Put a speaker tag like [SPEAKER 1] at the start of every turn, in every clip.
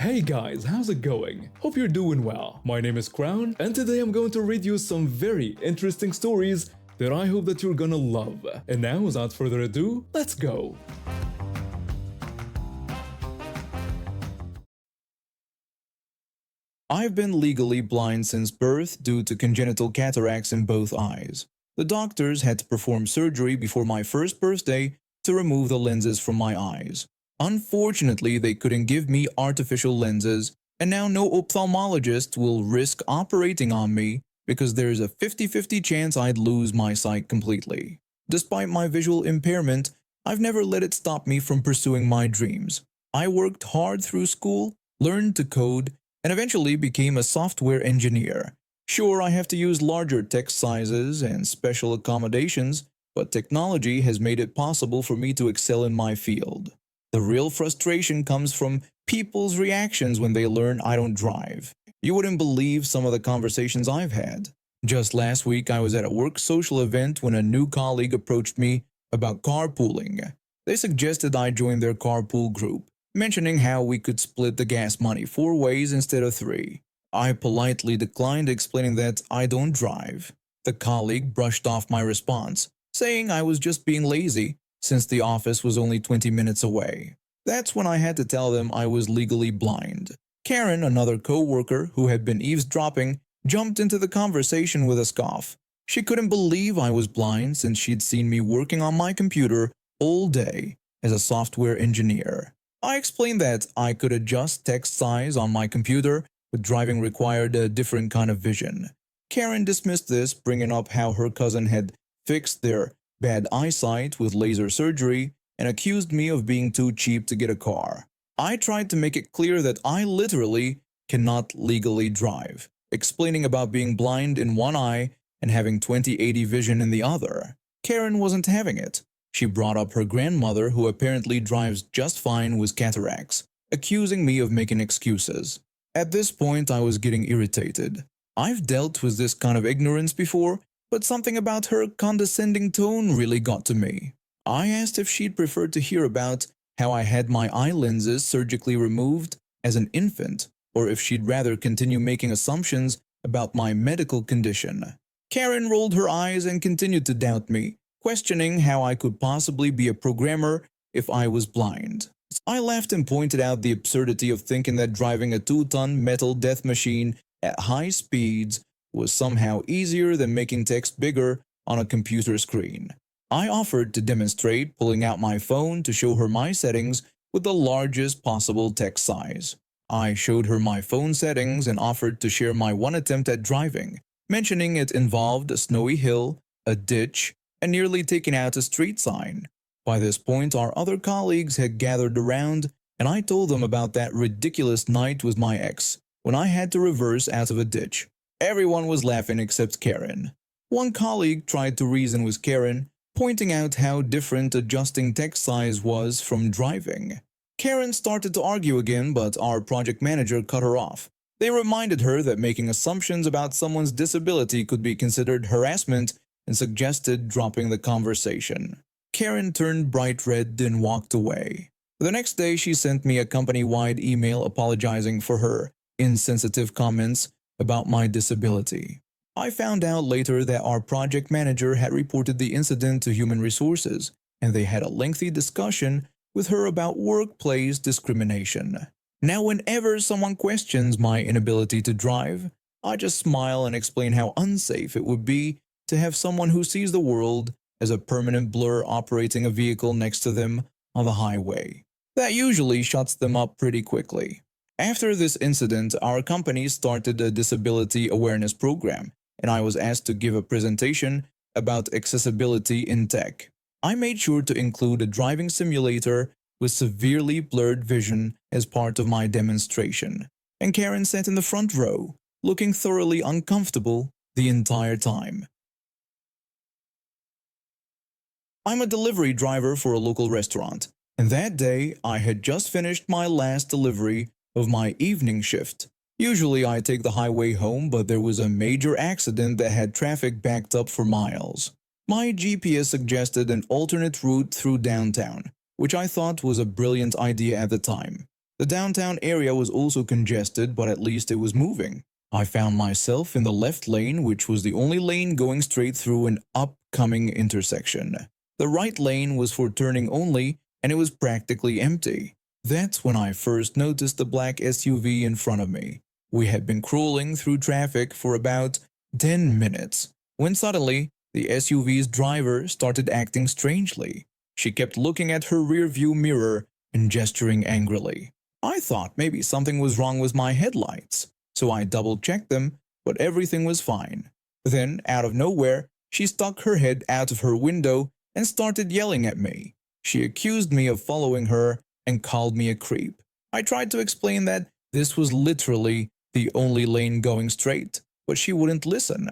[SPEAKER 1] Hey guys, how's it going? Hope you're doing well. My name is Crown, and today I'm going to read you some very interesting stories that I hope that you're gonna love. And now, without further ado, let's go!
[SPEAKER 2] I've been legally blind since birth due to congenital cataracts in both eyes. The doctors had to perform surgery before my first birthday to remove the lenses from my eyes. Unfortunately, they couldn't give me artificial lenses, and now no ophthalmologist will risk operating on me because there's a 50-50 chance I'd lose my sight completely. Despite my visual impairment, I've never let it stop me from pursuing my dreams. I worked hard through school, learned to code, and eventually became a software engineer. Sure, I have to use larger text sizes and special accommodations, but technology has made it possible for me to excel in my field. The real frustration comes from people's reactions when they learn I don't drive. You wouldn't believe some of the conversations I've had. Just last week, I was at a work social event when a new colleague approached me about carpooling. They suggested I join their carpool group, mentioning how we could split the gas money 4 ways instead of 3. I politely declined, explaining that I don't drive. The colleague brushed off my response, saying I was just being lazy since the office was only 20 minutes away. That's when I had to tell them I was legally blind. Karen, another co-worker who had been eavesdropping, jumped into the conversation with a scoff. She couldn't believe I was blind since she'd seen me working on my computer all day as a software engineer. I explained that I could adjust text size on my computer, but driving required a different kind of vision. Karen dismissed this, bringing up how her cousin had fixed their bad eyesight with laser surgery and accused me of being too cheap to get a car. I tried to make it clear that I literally cannot legally drive, explaining about being blind in one eye and having 20/80 vision in the other. Karen wasn't having it. She brought up her grandmother, who apparently drives just fine with cataracts, accusing me of making excuses. At this point, I was getting irritated. I've dealt with this kind of ignorance before, but something about her condescending tone really got to me. I asked if she'd prefer to hear about how I had my eye lenses surgically removed as an infant, or if she'd rather continue making assumptions about my medical condition. Karen rolled her eyes and continued to doubt me, questioning how I could possibly be a programmer if I was blind. I laughed and pointed out the absurdity of thinking that driving a 2-ton metal death machine at high speeds was somehow easier than making text bigger on a computer screen. I offered to demonstrate, pulling out my phone to show her my settings with the largest possible text size. I showed her my phone settings and offered to share my one attempt at driving, mentioning it involved a snowy hill, a ditch, and nearly taking out a street sign. By this point, our other colleagues had gathered around, and I told them about that ridiculous night with my ex, when I had to reverse out of a ditch. Everyone was laughing except Karen. One colleague tried to reason with Karen, pointing out how different adjusting text size was from driving. Karen started to argue again, but our project manager cut her off. They reminded her that making assumptions about someone's disability could be considered harassment and suggested dropping the conversation. Karen turned bright red and walked away. The next day, she sent me a company-wide email apologizing for her insensitive comments about my disability. I found out later that our project manager had reported the incident to Human Resources, and they had a lengthy discussion with her about workplace discrimination. Now, whenever someone questions my inability to drive, I just smile and explain how unsafe it would be to have someone who sees the world as a permanent blur operating a vehicle next to them on the highway. That usually shuts them up pretty quickly. After this incident, our company started a disability awareness program, and I was asked to give a presentation about accessibility in tech. I made sure to include a driving simulator with severely blurred vision as part of my demonstration, and Karen sat in the front row, looking thoroughly uncomfortable the entire time. I'm a delivery driver for a local restaurant, and that day I had just finished my last delivery of my evening shift. Usually I take the highway home, but there was a major accident that had traffic backed up for miles. My GPS suggested an alternate route through downtown, which I thought was a brilliant idea at the time. The downtown area was also congested, but at least it was moving. I found myself in the left lane, which was the only lane going straight through an upcoming intersection. The right lane was for turning only, and it was practically empty. That's when I first noticed the black SUV in front of me. We had been crawling through traffic for about 10 minutes, when suddenly the SUV's driver started acting strangely. She kept looking at her rearview mirror and gesturing angrily. I thought maybe something was wrong with my headlights, so I double-checked them, but everything was fine. Then, out of nowhere, she stuck her head out of her window and started yelling at me. She accused me of following her and called me a creep. I tried to explain that this was literally the only lane going straight, but she wouldn't listen.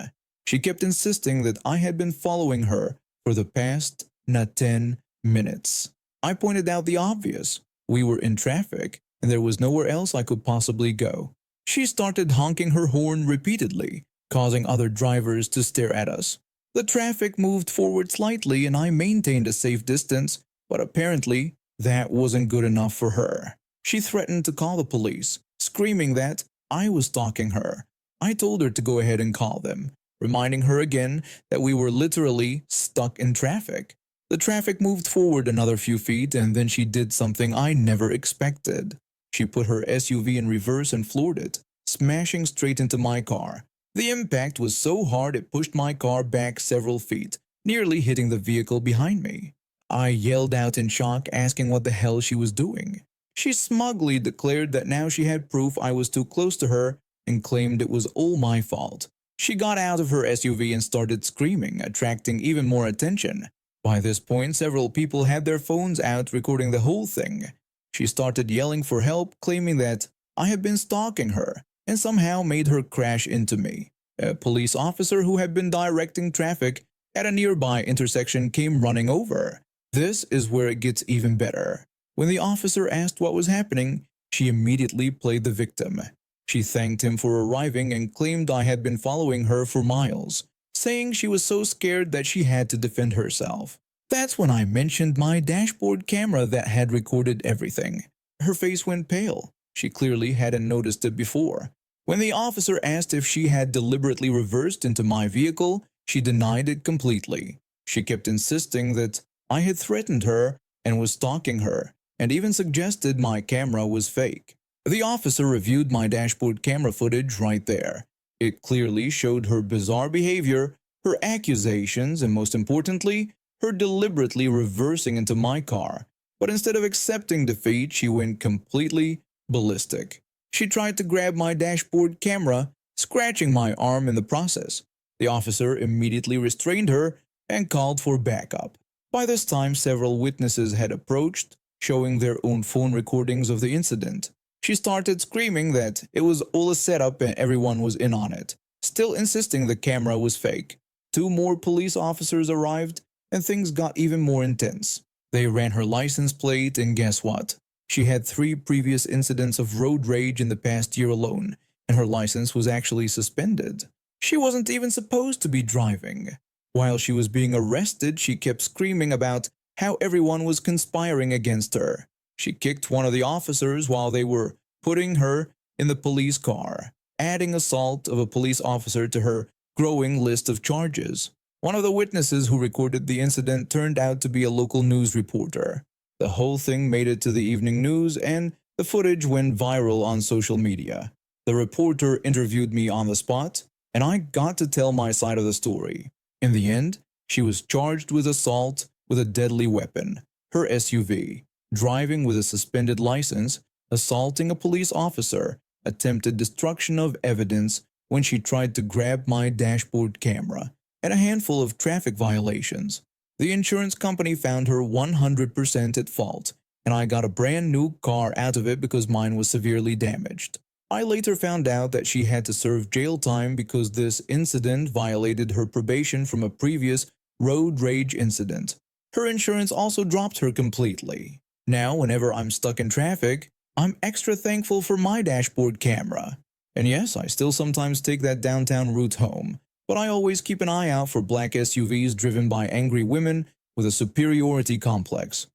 [SPEAKER 2] She kept insisting that I had been following her for the past 10 minutes. I pointed out the obvious. We were in traffic, and there was nowhere else I could possibly go. She started honking her horn repeatedly, causing other drivers to stare at us. The traffic moved forward slightly and I maintained a safe distance, but apparently that wasn't good enough for her. She threatened to call the police, screaming that I was stalking her. I told her to go ahead and call them, reminding her again that we were literally stuck in traffic. The traffic moved forward another few feet and then she did something I never expected. She put her SUV in reverse and floored it, smashing straight into my car. The impact was so hard it pushed my car back several feet, nearly hitting the vehicle behind me. I yelled out in shock, asking what the hell she was doing. She smugly declared that now she had proof I was too close to her and claimed it was all my fault. She got out of her SUV and started screaming, attracting even more attention. By this point, several people had their phones out recording the whole thing. She started yelling for help, claiming that I had been stalking her and somehow made her crash into me. A police officer who had been directing traffic at a nearby intersection came running over. This is where it gets even better. When the officer asked what was happening, she immediately played the victim. She thanked him for arriving and claimed I had been following her for miles, saying she was so scared that she had to defend herself. That's when I mentioned my dashboard camera that had recorded everything. Her face went pale. She clearly hadn't noticed it before. When the officer asked if she had deliberately reversed into my vehicle, she denied it completely. She kept insisting that I had threatened her and was stalking her, and even suggested my camera was fake. The officer reviewed my dashboard camera footage right there. It clearly showed her bizarre behavior, her accusations, and most importantly, her deliberately reversing into my car. But instead of accepting defeat, she went completely ballistic. She tried to grab my dashboard camera, scratching my arm in the process. The officer immediately restrained her and called for backup. By this time, several witnesses had approached, showing their own phone recordings of the incident. She started screaming that it was all a setup and everyone was in on it, still insisting the camera was fake. 2 more police officers arrived, and things got even more intense. They ran her license plate, and guess what? She had 3 previous incidents of road rage in the past year alone, and her license was actually suspended. She wasn't even supposed to be driving. While she was being arrested, she kept screaming about how everyone was conspiring against her. She kicked one of the officers while they were putting her in the police car, adding assault of a police officer to her growing list of charges. One of the witnesses who recorded the incident turned out to be a local news reporter. The whole thing made it to the evening news and the footage went viral on social media. The reporter interviewed me on the spot, and I got to tell my side of the story. In the end, she was charged with assault with a deadly weapon, her SUV, driving with a suspended license, assaulting a police officer, attempted destruction of evidence when she tried to grab my dashboard camera, and a handful of traffic violations. The insurance company found her 100% at fault, and I got a brand new car out of it because mine was severely damaged. I later found out that she had to serve jail time because this incident violated her probation from a previous road rage incident. Her insurance also dropped her completely. Now, whenever I'm stuck in traffic, I'm extra thankful for my dashboard camera. And yes, I still sometimes take that downtown route home, but I always keep an eye out for black SUVs driven by angry women with a superiority complex.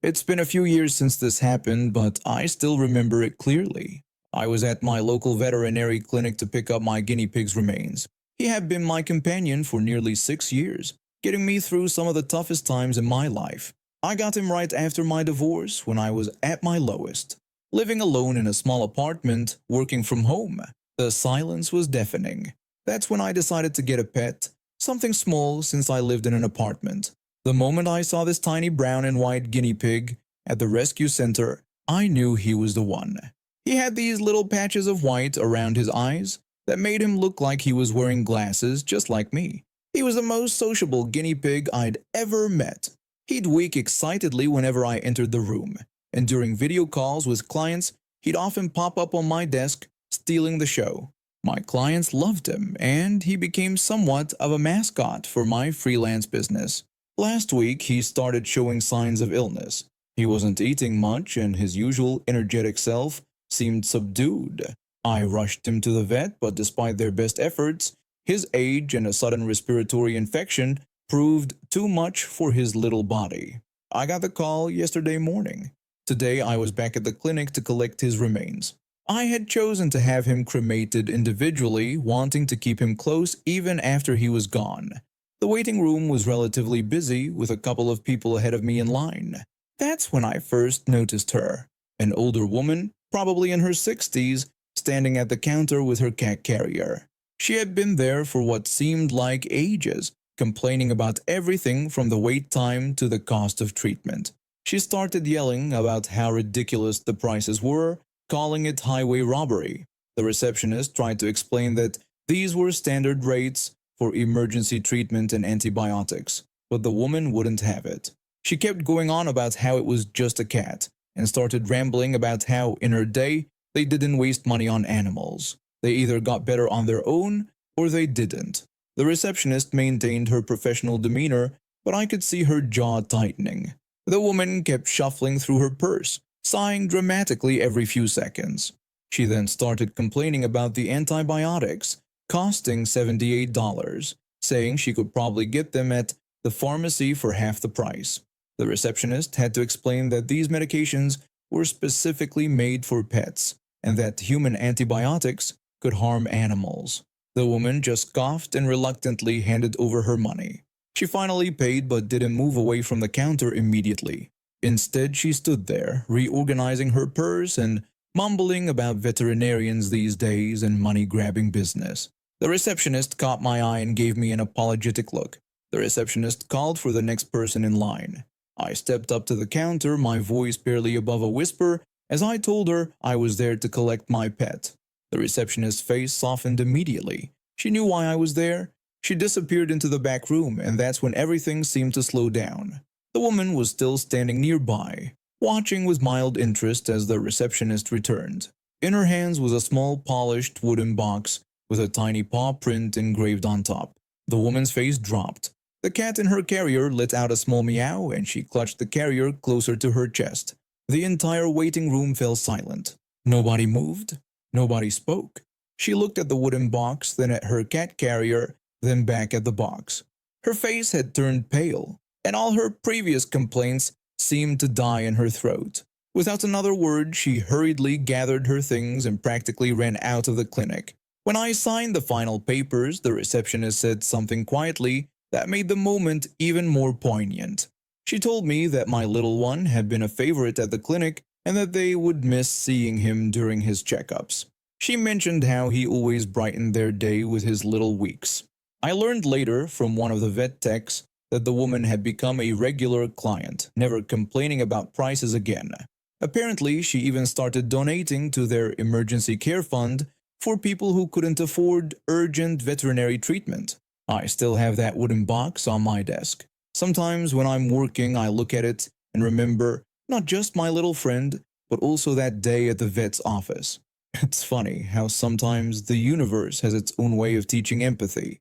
[SPEAKER 2] It's been a few years since this happened, but I still remember it clearly. I was at my local veterinary clinic to pick up my guinea pig's remains. He had been my companion for nearly 6 years, getting me through some of the toughest times in my life. I got him right after my divorce when I was at my lowest. Living alone in a small apartment, working from home. The silence was deafening. That's when I decided to get a pet, something small since I lived in an apartment. The moment I saw this tiny brown and white guinea pig at the rescue center, I knew he was the one. He had these little patches of white around his eyes that made him look like he was wearing glasses just like me. He was the most sociable guinea pig I'd ever met. He'd wink excitedly whenever I entered the room, and during video calls with clients, he'd often pop up on my desk, stealing the show. My clients loved him, and he became somewhat of a mascot for my freelance business. Last week, he started showing signs of illness. He wasn't eating much, and his usual energetic self seemed subdued. I rushed him to the vet, but despite their best efforts, his age and a sudden respiratory infection proved too much for his little body. I got the call yesterday morning. Today, I was back at the clinic to collect his remains. I had chosen to have him cremated individually, wanting to keep him close even after he was gone. The waiting room was relatively busy, with a couple of people ahead of me in line. That's when I first noticed her, an older woman, probably in her 60s, standing at the counter with her cat carrier. She had been there for what seemed like ages, complaining about everything from the wait time to the cost of treatment. She started yelling about how ridiculous the prices were, calling it highway robbery. The receptionist tried to explain that these were standard rates for emergency treatment and antibiotics, but the woman wouldn't have it. She kept going on about how it was just a cat, and started rambling about how, in her day, they didn't waste money on animals. They either got better on their own, or they didn't. The receptionist maintained her professional demeanor, but I could see her jaw tightening. The woman kept shuffling through her purse, sighing dramatically every few seconds. She then started complaining about the antibiotics, costing $78, saying she could probably get them at the pharmacy for half the price. The receptionist had to explain that these medications were specifically made for pets, and that human antibiotics could harm animals. The woman just scoffed and reluctantly handed over her money. She finally paid but didn't move away from the counter immediately. Instead, she stood there, reorganizing her purse and mumbling about veterinarians these days and money-grabbing business. The receptionist caught my eye and gave me an apologetic look. The receptionist called for the next person in line. I stepped up to the counter, my voice barely above a whisper, as I told her I was there to collect my pet. The receptionist's face softened immediately. She knew why I was there. She disappeared into the back room, and that's when everything seemed to slow down. The woman was still standing nearby, watching with mild interest as the receptionist returned. In her hands was a small polished wooden box with a tiny paw print engraved on top. The woman's face dropped. The cat in her carrier let out a small meow, and she clutched the carrier closer to her chest. The entire waiting room fell silent. Nobody moved. Nobody spoke. She looked at the wooden box, then at her cat carrier, then back at the box. Her face had turned pale, and all her previous complaints seemed to die in her throat. Without another word, she hurriedly gathered her things and practically ran out of the clinic. When I signed the final papers, the receptionist said something quietly that made the moment even more poignant. She told me that my little one had been a favorite at the clinic and that they would miss seeing him during his checkups. She mentioned how he always brightened their day with his little weeks. I learned later from one of the vet techs that the woman had become a regular client, never complaining about prices again. Apparently, she even started donating to their emergency care fund for people who couldn't afford urgent veterinary treatment. I still have that wooden box on my desk. Sometimes when I'm working, I look at it and remember not just my little friend, but also that day at the vet's office. It's funny how sometimes the universe has its own way of teaching empathy.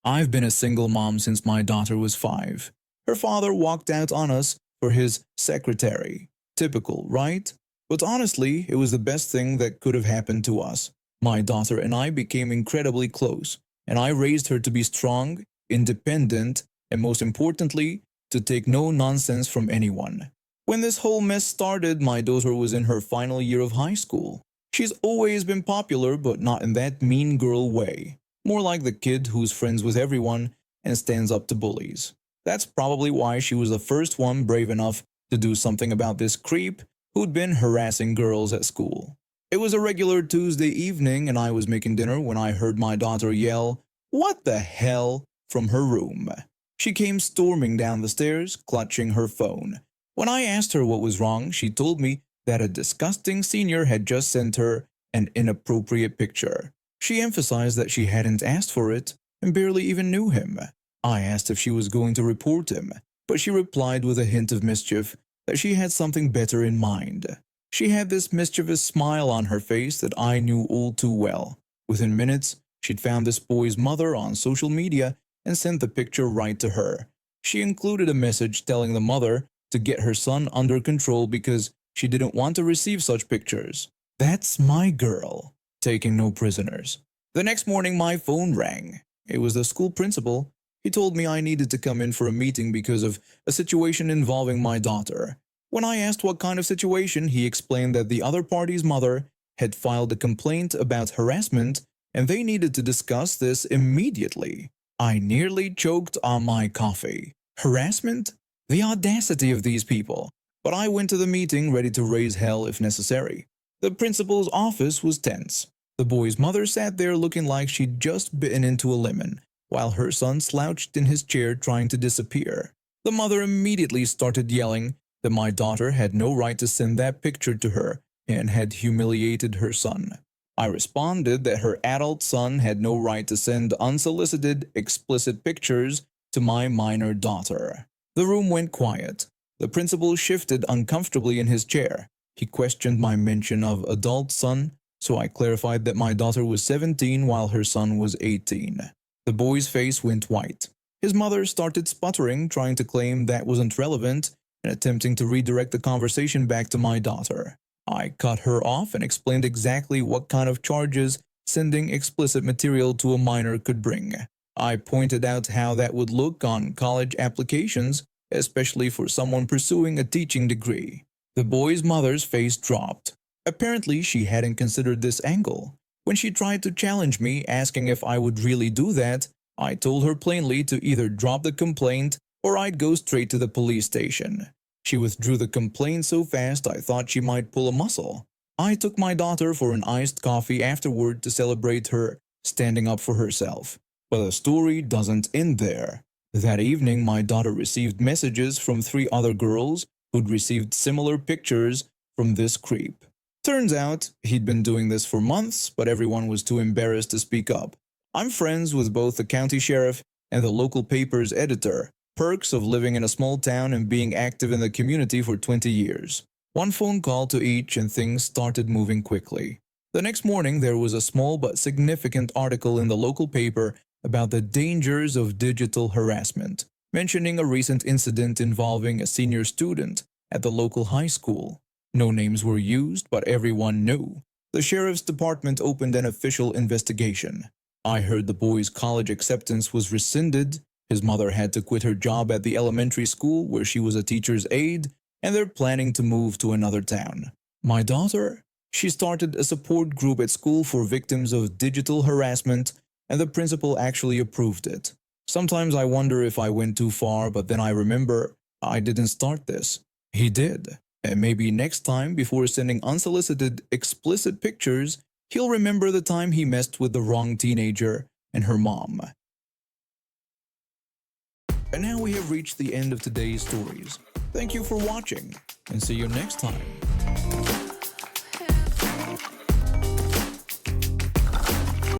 [SPEAKER 2] I've been a single mom since my daughter was 5. Her father walked out on us for his secretary. Typical, right? But honestly, it was the best thing that could have happened to us. My daughter and I became incredibly close, and I raised her to be strong, independent, and most importantly, to take no nonsense from anyone. When this whole mess started, my daughter was in her final year of high school. She's always been popular, but not in that mean girl way. More like the kid who's friends with everyone and stands up to bullies. That's probably why she was the first one brave enough to do something about this creep who'd been harassing girls at school. It was a regular Tuesday evening and I was making dinner when I heard my daughter yell, "What the hell?" from her room. She came storming down the stairs, clutching her phone. When I asked her what was wrong, she told me that a disgusting senior had just sent her an inappropriate picture. She emphasized that she hadn't asked for it and barely even knew him. I asked if she was going to report him, but she replied with a hint of mischief that she had something better in mind. She had this mischievous smile on her face that I knew all too well. Within minutes, she'd found this boy's mother on social media and sent the picture right to her. She included a message telling the mother to get her son under control because she didn't want to receive such pictures. That's my girl, taking no prisoners. The next morning, my phone rang. It was the school principal. He told me I needed to come in for a meeting because of a situation involving my daughter. When I asked what kind of situation, he explained that the other party's mother had filed a complaint about harassment and they needed to discuss this immediately. I nearly choked on my coffee. Harassment? The audacity of these people. But I went to the meeting ready to raise hell if necessary. The principal's office was tense. The boy's mother sat there looking like she'd just bitten into a lemon, while her son slouched in his chair trying to disappear. The mother immediately started yelling that my daughter had no right to send that picture to her and had humiliated her son. I responded that her adult son had no right to send unsolicited, explicit pictures to my minor daughter. The room went quiet. The principal shifted uncomfortably in his chair. He questioned my mention of adult son, so I clarified that my daughter was 17 while her son was 18. The boy's face went white. His mother started sputtering, trying to claim that wasn't relevant and attempting to redirect the conversation back to my daughter. I cut her off and explained exactly what kind of charges sending explicit material to a minor could bring. I pointed out how that would look on college applications, especially for someone pursuing a teaching degree. The boy's mother's face dropped. Apparently, she hadn't considered this angle. When she tried to challenge me, asking if I would really do that, I told her plainly to either drop the complaint or I'd go straight to the police station. She withdrew the complaint so fast I thought she might pull a muscle. I took my daughter for an iced coffee afterward to celebrate her standing up for herself. But the story doesn't end there. That evening, my daughter received messages from 3 other girls who'd received similar pictures from this creep. Turns out, he'd been doing this for months, but everyone was too embarrassed to speak up. I'm friends with both the county sheriff and the local paper's editor. Perks of living in a small town and being active in the community for 20 years. One phone call to each and things started moving quickly. The next morning there was a small but significant article in the local paper about the dangers of digital harassment, mentioning a recent incident involving a senior student at the local high school. No names were used, but everyone knew. The sheriff's department opened an official investigation. I heard the boy's college acceptance was rescinded. His mother had to quit her job at the elementary school where she was a teacher's aide, and they're planning to move to another town. My daughter? She started a support group at school for victims of digital harassment, and the principal actually approved it. Sometimes I wonder if I went too far, but then I remember I didn't start this. He did. And maybe next time, before sending unsolicited, explicit pictures, he'll remember the time he messed with the wrong teenager and her mom. And now we have reached the end of today's stories. Thank you for watching, and see you next time.